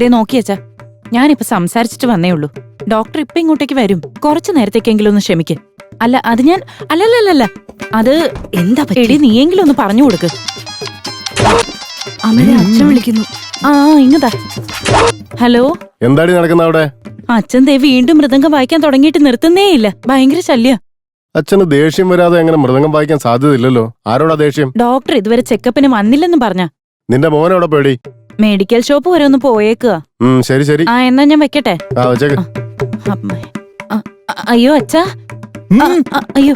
ദേ നോക്കിയച്ചാ, ഞാനിപ്പോ സംസാരിച്ചിട്ട് വന്നേ ഉള്ളൂ. ഡോക്ടർ ഇപ്പൊ ഇങ്ങോട്ടേക്ക് വരും. കുറച്ചു നേരത്തേക്കെങ്കിലും ഒന്ന് ക്ഷമിക്ക്. അല്ല അത് ഞാൻ അല്ലല്ലല്ല, അത് എന്താ എടി, നീയെങ്കിലും ഒന്ന് പറഞ്ഞു കൊടുക്ക്. അമ്മയെ അച്ഛൻ വിളിക്കുന്നു. ആ ഇങ്ങതാ. ഹലോ, എന്താടി നടക്കുന്ന അവിടെ? അച്ഛൻ ദേ വീണ്ടും മൃദംഗം വായിക്കാൻ തുടങ്ങിയിട്ട് നിർത്തുന്നേ ഇല്ല. ഭയങ്കര ശല്യ. അച്ഛന് ദേഷ്യം വരാതെ എങ്ങനെ മൃദംഗം വായിക്കാൻ സാധ്യതയില്ലല്ലോ. ആരോടാ ദേഷ്യം? ഡോക്ടർ ഇതുവരെ ചെക്കപ്പിന് വന്നില്ലെന്നും പറഞ്ഞ. നിന്റെ മോനെവിടെ പേടി? മെഡിക്കൽ ഷോപ്പ് വരെ ഒന്ന് പോയേക്കുക. ശരി ശരി. ആ എന്നാ ഞാൻ വെക്കട്ടെ. വെച്ചേക്ക്. അയ്യോ അച്ഛാ, അയ്യോ.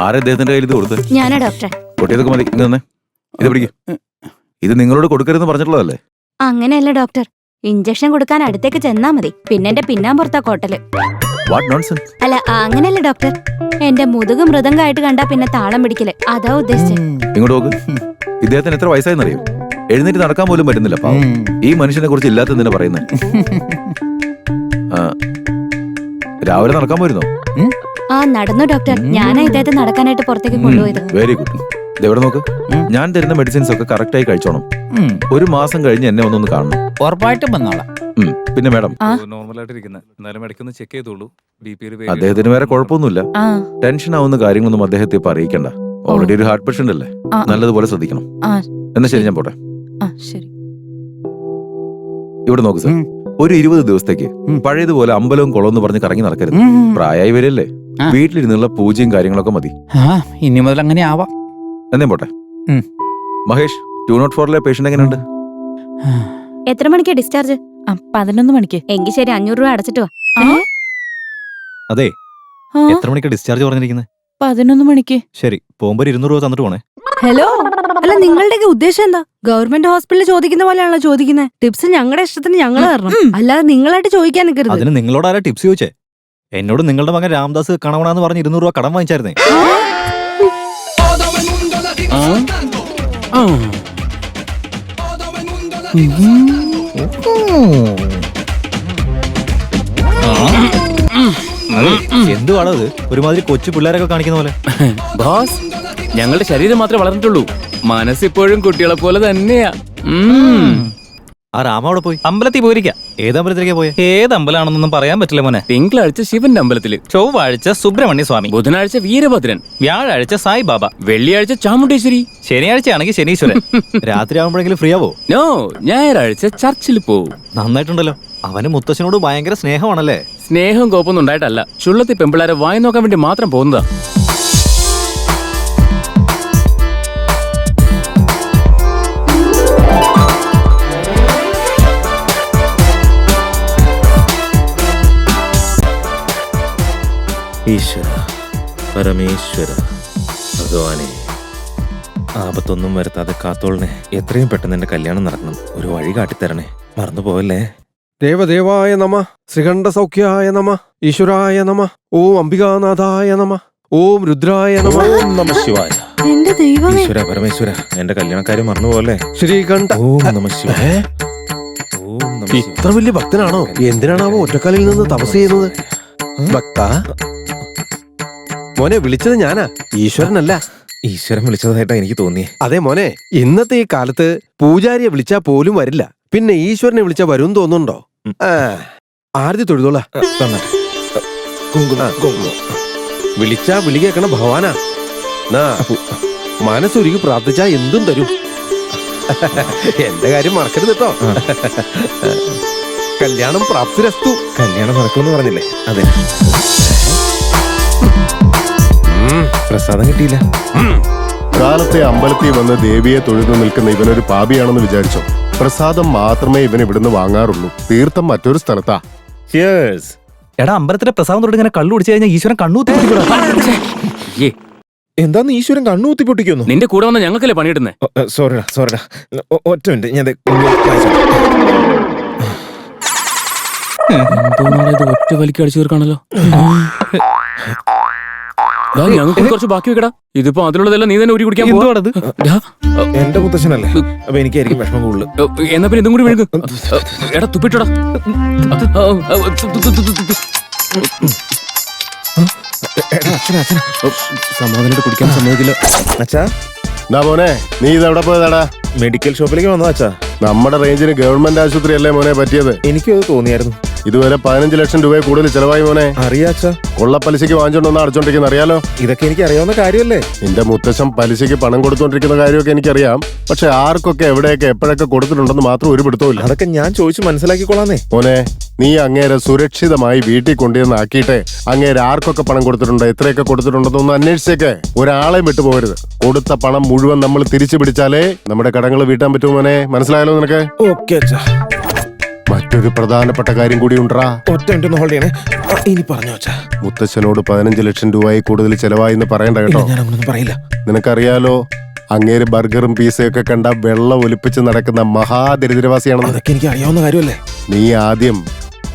ആരെ അദ്ദേഹത്തിന്റെ കയ്യിൽ ഇത് കൊടുത്ത്? ഞാനാ ഡോക്ടറെ. കൊട്ടിയതൊക്കെ മതി. ഇങ്ങ് തന്നെ ഇത് പിടിക്കും. ഇത് നിങ്ങളോട് കൊടുക്കരുതെന്ന് പറഞ്ഞിട്ടുള്ളതല്ലേ? അങ്ങനെയല്ല ഡോക്ടർ, ഇഞ്ചക്ഷൻ കൊടുക്കാൻ അടുത്തേക്ക് ചെന്നാ മതി. പിന്നെ എന്റെ പിന്നാമ്പുറത്താ കോട്ടല്. What nonsense? അല്ല അങ്ങനെയല്ല ഡോക്ടർ, എന്റെ മുതുക് മൃദംഗമായിട്ട് കണ്ടാ പിന്നെ താളം പിടിക്കല്, അതാ ഉദ്ദേശിച്ചത്. ഇങ്ങോട്ട് നോക്ക്. ഇദ്ദേഹത്തിന് എത്ര വയസ്സായെന്നറിയോ? എഴുന്നേറ്റ് നടക്കാൻ പോലും പറ്റുന്നില്ല. ഈ മനുഷ്യനെ കുറിച്ച് ഇല്ലാത്തതിനെ പറയുന്നത്. രാവിലെ നടക്കാൻ പോയിരുന്നോ? ആ നടന്നു ഡോക്ടർ, ഞാനാ ഇദ്ദേഹത്തെ നടക്കാനായിട്ട് പുറത്തേക്ക് കൊണ്ടുപോയത്. Very good. ഇതെവിടെ നോക്ക്. ഞാൻ തരുന്ന മെഡിസിൻസ് ഒക്കെ കറക്റ്റ് ആയി കഴിച്ചോണം. ഒരു മാസം കഴിഞ്ഞ് എന്നെ ഒന്നൊന്ന് കാണണം. ഉറപ്പായിട്ടും വന്നോളാം. പിന്നെ മാഡം, അദ്ദേഹത്തിന് വേറെ കുഴപ്പമൊന്നുമില്ല. ടെൻഷൻ ആവുന്ന കാര്യങ്ങളൊന്നും അദ്ദേഹത്തെ ഇപ്പൊ അറിയിക്കണ്ട. ഓൾറെഡി ഒരു ഹാർട്ട് പേഷ്യന്റ് അല്ലേ, നല്ലതുപോലെ ശ്രദ്ധിക്കണം. എന്നാ ശരി, ഞാൻ പോട്ടെ. ഇവിടെ നോക്ക് സാർ, ഒരു 20 ദിവസത്തേക്ക് പഴയതുപോലെ അമ്പലവും കുളവും എന്ന് പറഞ്ഞ് കറങ്ങി നടക്കരുത്. പ്രായമായി വരല്ലേ, വീട്ടിലിരുന്നുള്ള പൂജയും കാര്യങ്ങളൊക്കെ മതി. ഇനി മുതൽ അങ്ങനെ ആവാം. എന്നേ പോട്ടെ. മഹേഷ്, 204 പേഷ്യന്റ് എങ്ങനെയുണ്ട്? എത്ര മണിക്കാ ഡിസ്ചാർജ്? 11 മണിക്ക്. എങ്കിൽ ശരി, 500 രൂപ അടച്ചിട്ട് വാ. അതെ, എത്ര മണിക്കാ ഡിസ്ചാർജ് പറഞ്ഞിരിക്കുന്നത്? 11 മണിക്ക്. ശരി, പോകുമ്പോ 200 രൂപ തന്നിട്ട് പോണേ. ഹലോ, അല്ല നിങ്ങളുടെയൊക്കെ ഉദ്ദേശം എന്താ? ഗവൺമെന്റ് ഹോസ്പിറ്റലിൽ ചോദിക്കുന്ന പോലെയാണല്ലോ ചോദിക്കുന്നത്. ടിപ്സ് ഞങ്ങളുടെ ഇഷ്ടത്തിന് ഞങ്ങൾ തരണം, അല്ലാതെ നിങ്ങളായിട്ട് ചോദിക്കാൻ നിൽക്കരുത്. അതിന് നിങ്ങളോട് ആരാ ടിപ്സ് ചോദിച്ചേ? എന്നോട് നിങ്ങളുടെ മകൻ രാംദാസ് കണവണാന്ന് പറഞ്ഞ് 200 രൂപ കടം വാങ്ങിച്ചായിരുന്നേ. എന്തുവാണോ ഇത്? ഒരുമാതിരി കൊച്ചു പിള്ളേരൊക്കെ കാണിക്കുന്ന പോലെ. ബോസ്, ഞങ്ങളുടെ ശരീരം മാത്രമേ വളർന്നിട്ടുള്ളൂ, മനസ്സിപ്പോഴും കുട്ടികളെ പോലെ തന്നെയാ. ആ രാമ അവിടെ പോയി? അമ്പലത്തിൽ പോയിരിക്കാം. ഏത് അമ്പലത്തിലേക്കാ പോയെ? ഏത് അമ്പലമാണെന്നൊന്നും പറയാൻ പറ്റില്ല മോനെ. തിങ്കളാഴ്ച ശിവന്റെ അമ്പലത്തില്, ചൊവ്വാഴ്ച സുബ്രഹ്മണ്യ സ്വാമി, ബുധനാഴ്ച വീരഭദ്രൻ, വ്യാഴാഴ്ച സായിബാബ, വെള്ളിയാഴ്ച ചാമുണ്ടേശ്വരി, ശനിയാഴ്ചയാണെങ്കിൽ ശനീശ്വരൻ. രാത്രി ആവുമ്പോഴെങ്കിലും ഫ്രീ ആവോ? നോ, ഞായറാഴ്ച ചർച്ചിൽ പോവും. നന്നായിട്ടുണ്ടല്ലോ. അവന് മുത്തശ്ശനോട് ഭയങ്കര സ്നേഹമാണല്ലേ? സ്നേഹം കോപ്പൊന്നും ഉണ്ടായിട്ടല്ല, ചുള്ളത്തി പെമ്പിള്ളാരെ വായി നോക്കാൻ വേണ്ടി മാത്രം പോകുന്നതാ. ഈശ്വര, പരമേശ്വര, ഭഗവാനെ, ആപത്തൊന്നും വരുത്താതെ കാത്തോളനെ. എത്രയും പെട്ടെന്ന് എന്റെ കല്യാണം നടക്കണം. ഒരു വഴി കാട്ടിത്തരണേ, മറന്നുപോവല്ലേ. ദേവദേവായ നമ, ശ്രീകണ്ഠ സൗഖ്യായ നമ, ഈശ്വരായ നമ, ഓം അംബികാനാഥായ നമ, ഓം രുദ്രായ നമ, ഓം നമഃ ശിവായ. എന്റെ ദൈവമേ, ഈശ്വര പരമേശ്വര, എന്റെ കല്യാണക്കാര്യം മറന്നുപോവല്ലേ. ശ്രീകണ്ഠ. ഓം നമഃ ശിവായ. ഓം നമഃ ശിവായ. ഇത്ര വലിയ ഭക്തനാണോ? എന്തിനാണാവോ ഒറ്റക്കാലിൽ നിന്ന് തപസ് ചെയ്യുന്നത്? ഭക്ത മോനെ, വിളിച്ചത് ഞാനാ, ഈശ്വരനല്ല. ഈശ്വരൻ വിളിച്ചതായിട്ടാ എനിക്ക് തോന്നിയേ. അതെ മോനെ, ഇന്നത്തെ ഈ കാലത്ത് പൂജാരിയെ വിളിച്ചാ പോലും വരില്ല, പിന്നെ ഈശ്വരനെ വിളിച്ചാ വരും തോന്നുന്നുണ്ടോ? ആരതി തൊഴുതോളാ. വിളിച്ചാ വിളി കേൾക്കണ ഭഗവാനാ. മനസ്സൊരുക്കി പ്രാർത്ഥിച്ചാ എന്തും തരും. എന്റെ കാര്യം മറക്കരുത് കേട്ടോ. കല്യാണം പ്രാപ്തിരസ്തു. കല്യാണം നടക്കുമെന്ന് പറഞ്ഞില്ലേ? അതെ. പ്രസാദം കിട്ടിയില്ല. കാലത്തെ അമ്പലത്തിൽ വന്ന് ദേവിയെ തൊഴുതു നിൽക്കുന്ന ഇവനൊരു പാപിയാണെന്ന് വിചാരിച്ചോ? പ്രസാദം മാത്രമേ ഇവൻ ഇവിടുന്ന് വാങ്ങാറുള്ളൂ. തീർത്ഥം മറ്റൊരു സ്ഥലത്താ. എടാ, അമ്പലത്തിലെ പ്രസാദം തൊട്ട് ഇങ്ങനെ കള്ളു കുടിച്ചു കഴിഞ്ഞാൽ ഈശ്വരൻ കണ്ണൂത്തി. എന്താന്ന് ഈശ്വരൻ കണ്ണൂത്തി പൊട്ടിക്കുന്നു? നിന്റെ കൂടെ വന്ന ഞങ്ങൾക്കല്ലേ പണിയിടുന്നേ. സോറിടാ. ഒറ്റ മിനിറ്റ്, ഞാൻ ഒറ്റ വലിക്ക് അടിച്ചു തീർക്കാണല്ലോ. ഞങ്ങൾക്ക് കുറച്ച് ബാക്കി വെക്കടാ. ഇതിപ്പോ അതിലുള്ളതെല്ലാം നീ തന്നെ ഊരി കുടിക്കാൻ പോവാണത്. എന്റെ മുത്തശ്ശനല്ലേ, അപ്പൊ എനിക്കായിരിക്കും വിഷമം കൂടുതൽ. എന്നാ പിന്നെ ഇതും കൂടി വിഴുക്ക്. എടാ തുപ്പിട്ടോടാ. സമാധാനമായിട്ട് കുടിക്കാൻ സമ്മതിക്കില്ല. അച്ഛാ, മോനെ നീ ഇതെവിടെ പോയതാടാ? മെഡിക്കൽ ഷോപ്പിലേക്ക് വന്നതാ അച്ഛാ. നമ്മുടെ റേഞ്ചിന് ഗവൺമെന്റ് ആശുപത്രി അല്ലേ മോനെ പറ്റിയത്? എനിക്കും അത് തോന്നിയായിരുന്നു. ഇതുവരെ 15 ലക്ഷം രൂപ കൂടുതൽ ചെലവായി മോനെ. അറിയാച്ചാ, കൊള്ളപ്പലിശയ്ക്ക് വാങ്ങിച്ചോണ്ടൊന്ന് അടച്ചോണ്ടിരിക്കുന്ന അറിയാലോ. ഇതൊക്കെ എനിക്ക് അറിയാവുന്ന കാര്യമല്ലേ. നിന്റെ മുത്തശ്ശൻ പലിശയ്ക്ക് പണം കൊടുത്തോണ്ടിരിക്കുന്ന കാര്യമൊക്കെ എനിക്കറിയാം. പക്ഷെ ആർക്കൊക്കെ എവിടെയൊക്കെ എപ്പോഴൊക്കെ കൊടുത്തിട്ടുണ്ടെന്ന് മാത്രം ഒരു പിടുത്തവും ഇല്ല. അതൊക്കെ ഞാൻ ചോദിച്ചു മനസ്സിലാക്കിക്കൊള്ളാന്നേ. മോനെ നീ അങ്ങേരെ സുരക്ഷിതമായി വീട്ടിൽ കൊണ്ടുവന്ന് ആക്കിയിട്ട് അങ്ങേരെ ആർക്കൊക്കെ പണം കൊടുത്തിട്ടുണ്ട്, എത്രയൊക്കെ കൊടുത്തിട്ടുണ്ടെന്നൊന്ന് അന്വേഷിച്ചേക്ക്. ഒരാളെ വിട്ടുപോകരുത്. കൊടുത്ത പണം മുഴുവൻ നമ്മൾ തിരിച്ചു പിടിച്ചാലേ നമ്മുടെ കടങ്ങൾ വീട്ടാൻ പറ്റുമോ മോനെ? മനസ്സിലായാലോ നിനക്ക്? ഓക്കെ അച്ഛാ. മറ്റൊരു പ്രധാനപ്പെട്ട കാര്യം കൂടി ഉണ്ടാ. ഒറ്റ മിനിറ്റ് ഒന്ന് ഹോൾഡ് ചെയ്യണേ. ഇനി പറഞ്ഞു അച്ഛാ. മുത്തശ്ശനോട് 15 ലക്ഷം രൂപയിൽ കൂടുതൽ ചെലവായി എന്ന് പറയണ്ട കേട്ടോ. ഞാൻ അങ്ങനൊന്നും പറയില്ല. നിനക്കറിയാലോ അങ്ങേര് ബർഗറും പിസയൊക്കെ കണ്ട വെള്ളം ഒലിപ്പിച്ച് നടക്കുന്ന മഹാദരിദ്രവാസിയാണെന്ന്. അതൊക്കെ എനിക്ക് അറിയാവുന്ന കാര്യമല്ലേ. നീ ആദ്യം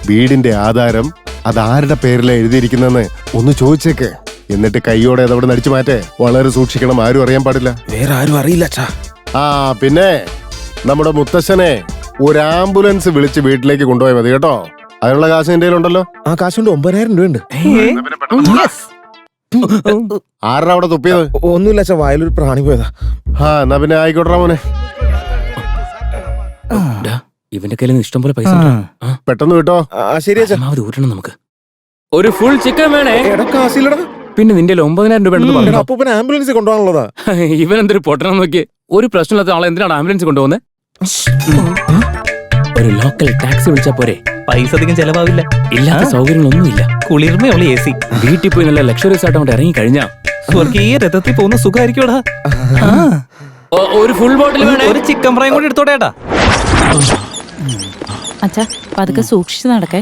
വീടിന്റെ ആധാരം അതാരുടെ പേരിലാ എഴുതിയിരിക്കുന്നെന്ന് ഒന്ന് ചോദിച്ചേക്ക്. എന്നിട്ട് കൈയോടെ അതവിടെ നടിച്ചു മാറ്റേ. വളരെ സൂക്ഷിക്കണം, ആരും അറിയാൻ പാടില്ല. വേറെ ആരും അറിയില്ല അച്ഛാ. ആ പിന്നെ നമ്മുടെ മുത്തശ്ശനെ ഒരു ആംബുലൻസ് വിളിച്ച് വീട്ടിലേക്ക് കൊണ്ടുപോയാൽ മതി കേട്ടോ. അതിനുള്ള കാശ് എന്റെ കയ്യിലുണ്ടല്ലോ. ആ കാശുകൊണ്ട് 9,000 രൂപയുണ്ട്. ആരുടെ അവിടെ തുപ്പിയത്? ഒന്നുമില്ല അച്ഛാ, വായിലൊരു പ്രാണി പോയതാ. ആ എന്നാ പിന്നെ ആയിക്കോട്ടെ മോനെ. ഇവന്റെ കയ്യിൽ ഇഷ്ടം പോലെ പൈസ പെട്ടെന്ന് വിട്ടോ. ശരി അച്ഛാ. ഊറ്റണം നമുക്ക്. ഒരു ഫുൾ ചിക്കൻ വേണേ. എടാ കാശില്ലടാ. പിന്നെ നിന്റെ 9,000 രൂപ ഉണ്ടെന്ന് പറഞ്ഞു. അപ്പൂപ്പൻ ആംബുലൻസ് കൊണ്ടുപോകാനുള്ളതാ. ഇവൻ എന്തൊരു പൊട്ടണം നോക്കി. ഒരു പ്രശ്നമില്ലാത്ത ആളെ എന്തിനാണ് ആംബുലൻസ് കൊണ്ടുപോകുന്നത്? ഒരു ലോക്കൽ ടാക്സി വിളിച്ചാ പോരെ? പൈസ അധികം ചെലവാവില്ല. ഇല്ലാത്ത സൗകര്യങ്ങളൊന്നുമില്ല. കുളിർമയുള്ള AC. വീട്ടിൽ പോയി നല്ല ലക്ഷറീസ് ആയിട്ട് അങ്ങോട്ട് ഇറങ്ങി കഴിഞ്ഞാ സ്വർഗീയ രഥത്തിൽ പോകുന്ന സുഖമായിരിക്കുംടാ. ഒരു ഫുൾ ബോട്ടിൽ വേണേ. ഒരു ചിക്കൻ ഫ്രൈ കൂടി എടുത്തോടേട്ടാ. അച്ഛാ പതുക്കെ സൂക്ഷിച്ചു നടക്കേ.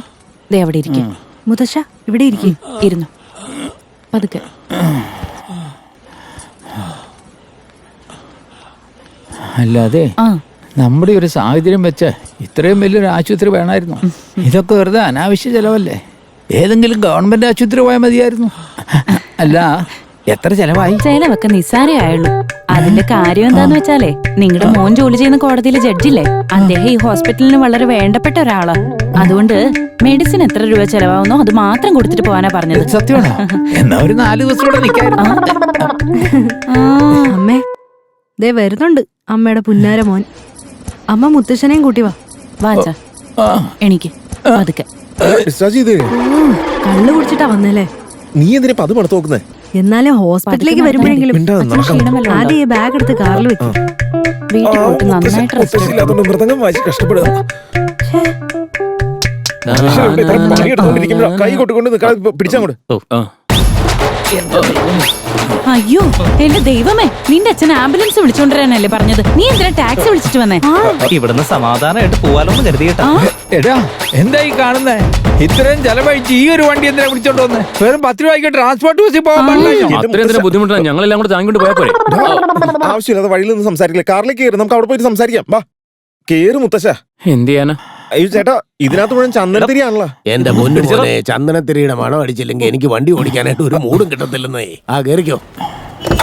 ദേ അവിടെ ഇരിക്കും. മുത്തശ്ശ ഇവിടെ ഇരിക്കും. ഇരുന്നു പതുക്കെ. അല്ലാതെ നമ്മുടെ ഒരു സാഹചര്യം വെച്ച് ഇത്രയും വലിയൊരു ആശുപത്രി വേണമായിരുന്നു? ഇതൊക്കെ വെറുതെ അനാവശ്യ ചെലവല്ലേ? ഏതെങ്കിലും ഗവൺമെന്റ് ആശുപത്രി പോയാൽ മതിയായിരുന്നു. അല്ല എത്ര ചെലവായി? ചെലവൊക്കെ നിസ്സാരേ ആയുള്ളൂ. അതിന്റെ കാര്യം എന്താന്ന് വെച്ചാലേ, നിങ്ങളുടെ മോൻ ജോലി ചെയ്യുന്ന കോടതിയിലെ ജഡ്ജില്ലേ, അദ്ദേഹം ഈ ഹോസ്പിറ്റലിന് വളരെ വേണ്ടപ്പെട്ട ഒരാളാ. അതുകൊണ്ട് മെഡിസിൻ എത്ര രൂപ ചെലവാകുന്നോ അത് മാത്രം കൊടുത്തിട്ട് പോകാനാ പറഞ്ഞത്. സത്യമാണോ? എന്നാ ഒരു 4 ദിവസം കൂടെ നിൽക്കായിരുന്നു. അമ്മേ ദേ വരുന്നുണ്ട് അമ്മയുടെ പുന്നാര മോൻ. അമ്മ മുത്തശ്ശനെയും കൂട്ടി വാ. വാച്ചാ എനിക്ക് പതുക്കെ. കള്ളു കുടിച്ചിട്ടാ വന്നല്ലേ? നീ എന്തിനാ അത് പണത്ത് നോക്കുന്നേ? എന്നാലും ഹോസ്പിറ്റലിലേക്ക് വരുമ്പോഴെങ്കിലും ആദ്യം ഈ ബാഗ് എടുത്ത് കാറിൽ വെക്കും. വീട്ടിൽ പോയിട്ട് നന്നായിട്ട് റെസ്റ്റ് എടുക്കണം. മൃതംഗം വായിച്ച് കഷ്ടപ്പെടുക. കൈ കൊട്ടുകൊണ്ട് പിടിച്ചങ്ങോട്ട്. അയ്യോ എന്റെ ദൈവമേ, നിന്റെ അച്ഛൻ ആംബുലൻസ് വിളിച്ചോണ്ടിരാനല്ലേ പറഞ്ഞത്? നീ എന്തിനാ ടാക്സി വിളിച്ചിട്ട് വന്നേ? ഇവിടുന്ന് സമാധാനമായിട്ട് പോവാലോന്ന് കരുതിയിട്ടാ. എടാ എന്താ ഈ കാണുന്നേ? ഇത്രയും ചെലവഴിച്ച് ഈ ഒരു വണ്ടി എന്തിനാ വിളിച്ചോണ്ട് വന്നേ? വെറും 10 രൂപയ്ക്ക് ട്രാൻസ്പോർട്ട് ബസ്സിൽ പോകാൻ പാടില്ല. അത്രയും ബുദ്ധിമുട്ടാണ്. ഞങ്ങളെല്ലാം കൂടെ താങ്ങിക്കൊണ്ട് പോയാ പോരെ? ആവശ്യമില്ലാതെ വഴിയിൽ നിന്ന് സംസാരിക്കില്ല. കാറിലേക്ക് കയറി നമുക്ക് അവിടെ പോയിട്ട് സംസാരിക്കാം. വാ കേറ് മുത്തശ്ശ. എന്ത് ചെയ്യാനാ? അയ്യോ ചേട്ടാ, ഇതിനകത്ത് മുഴുവൻ ചന്ദനത്തിരിയാണല്ലോ. എന്റെ മുന്നിൽ ചന്ദനത്തിരിയുടെ മണം അടിച്ചില്ലെങ്കിൽ എനിക്ക് വണ്ടി ഓടിക്കാനായിട്ട് ഒരു മൂടും കിട്ടത്തില്ലെന്നേ. ആ കേറിക്കോ.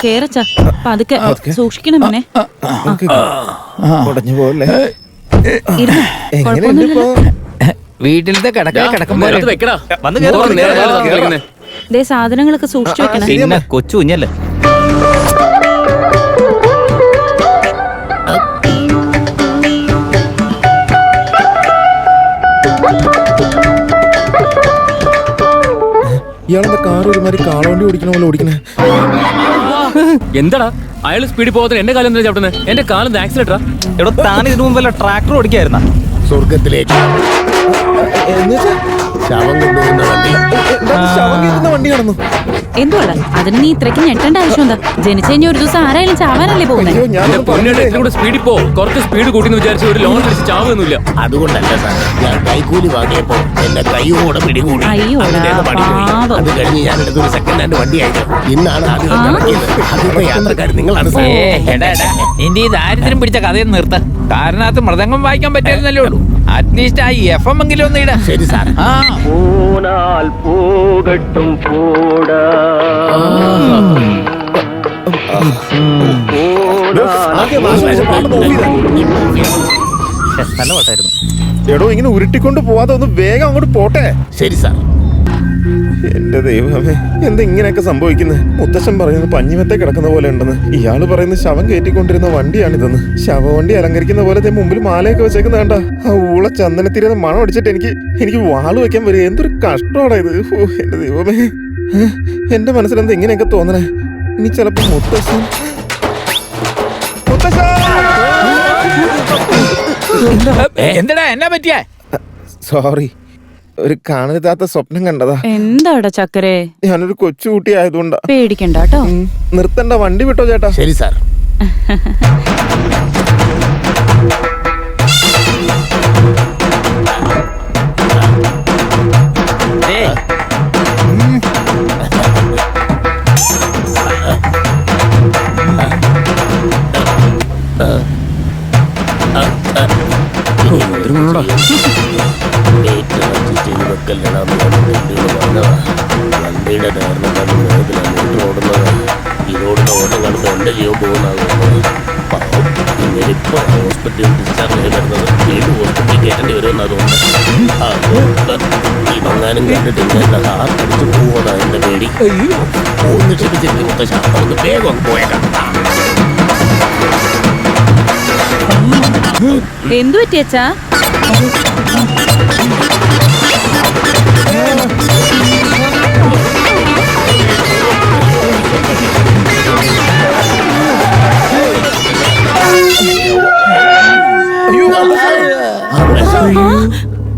കേറച്ചാ പതുക്കെ സൂക്ഷിക്കണം മോനെ. ഉടഞ്ഞു പോകല്ലേ. വീട്ടിലത്തെ കിടക്കുമ്പോ വെക്കടാ. ദേ സാധനങ്ങളൊക്കെ സൂക്ഷിച്ചു വെക്കണം. പിന്നെ കൊച്ചു കുഞ്ഞല്ലേ. ഇയാളെന്താ കാർ ഒരുമാതിരി കാളവണ്ടി ഓടിക്കണ പോലെ ഓടിക്കണേ? എന്താടാ അയാൾ സ്പീഡിൽ പോകത്തിന് എന്റെ കാലം എന്തിനാ ചവിട്ടുന്നത്? എന്റെ കാലം ആക്സിഡന്റാ. എവിടെ താൻ ഇതിനു മുമ്പല്ല ട്രാക്ടർ ഓടിക്കായിരുന്ന? സ്വർഗത്തിലേക്ക് ശവം കൊണ്ടുപോകുന്ന വണ്ടി. വണ്ടി കടന്നു. എന്തുവാടാ അതിന് നീ ഇത്രയ്ക്ക് ഞെട്ടേണ്ട ആവശ്യം എന്താ? ജനിച്ചു കഴിഞ്ഞ ഒരു ദിവസം ആരായാലും ചാവാനല്ലേ പോകുന്നത്? സ്പീഡിൽ പോ. കുറച്ച് സ്പീഡ് കൂട്ടിന്ന് വിചാരിച്ചു ഒരു ലോൺ അടിച്ച് ചാവുന്നില്ല. അതുകൊണ്ടല്ല സാർ, ഞാൻ കൈക്കൂലി വാങ്ങിയപ്പോ എന്റെ കൈയോടെ പിടികൂടി. അയ്യോടാ പാവം. അത് കഴിഞ്ഞ് ഞാൻ എടുത്തൊരു സെക്കൻഡ് ഹാൻഡ് വണ്ടിയായിരുന്നു. ഇന്നാണ് ആദ്യം നടക്കിയത്. അതിപ്പോ യാത്രക്കാർ നിങ്ങളാണ് സാർ. നിന്റെ ഈ ദാരിദ്ര്യം പിടിച്ച കഥയൊന്നും നിർത്ത. കാരണത്ത് മൃദംഗം വായിക്കാൻ പറ്റിയിരുന്നല്ലേ ഉള്ളൂ. അറ്റ്ലീസ്റ്റ് ആ FM എങ്കിലും ഒന്ന് ഇടാ. ശരി സാർ. പോകട്ടും പോടാ നല്ല പാട്ടായിരുന്നു. എടോ ഇങ്ങനെ ഉരുട്ടിക്കൊണ്ട് പോവാതെ ഒന്ന് വേഗം അങ്ങോട്ട് പോട്ടെ. ശരി സാർ. എന്റെ ദൈവമേ, എന്താ ഇങ്ങനെയൊക്കെ സംഭവിക്കുന്നത്? മുത്തശ്ശൻ പറയുന്നത് പഞ്ഞിമത്തെ കിടക്കുന്ന പോലെ ഉണ്ടെന്ന്, ഇയാള് പറയുന്നത് ശവം കയറ്റിക്കൊണ്ടിരുന്ന വണ്ടിയാണിതെന്ന്. ശവവണ്ടി അലങ്കരിക്കുന്ന പോലെ മുമ്പിൽ മാലയൊക്കെ വെച്ചേക്കുന്ന കണ്ട. ആ ഊള ചന്ദനത്തിരുന്ന മണം അടിച്ചിട്ട് എനിക്ക് വാള് വെക്കാൻ വരും. എന്തൊരു കഷ്ടമാണ് ഇത്. ഓ എന്റെ ദൈവമേ, എന്റെ മനസ്സിലെന്താ ഇങ്ങനെയൊക്കെ തോന്നണേ? ഇനി ചിലപ്പോ മുത്തശ്ശൻ എന്താടാ എന്നാ പറ്റിയ? സോറി, ഒരു കാണരുതാത്ത സ്വപ്നം കണ്ടതാ. എന്താടാ ചക്കരെ? ഞാനൊരു കൊച്ചുകുട്ടി ആയതുകൊണ്ടാ. പേടിക്കണ്ട കേട്ടോ. നിർത്തണ്ട, വണ്ടി വിട്ടോ ചേട്ടാ. ശരി സാർ. വണ്ടിയുടെ ടയറിനെ കണ്ട് വേഗത്തിലാണ് ഓടുന്നത്. ഇതോടുന്ന ഓട്ടം കാണുമ്പോൾ എന്റെ ജീവൻ പോകുന്നതാകുന്നത്. പാവം, ഇന്നിപ്പോ ഹോസ്പിറ്റലിൽ ഡിസ്ചാർജ് ആയി വരുന്നത് വീണ്ടും ഹോസ്പിറ്റലിൽ കയറ്റേണ്ടി വരുമെന്ന് അതുകൊണ്ട് ഇവങ്ങാനും കണ്ടിട്ട് ഇങ്ങനെ ഹാർട്ട് അടിച്ച് പോവതാ എന്റെ പേടി. ഒന്ന് ക്ഷമിച്ചിരിക്കും മുത്തശ്ശ, നമുക്ക് വേഗം അങ്ങ് പോയേക്കാം. എന്തു പറ്റിയച്ചാ?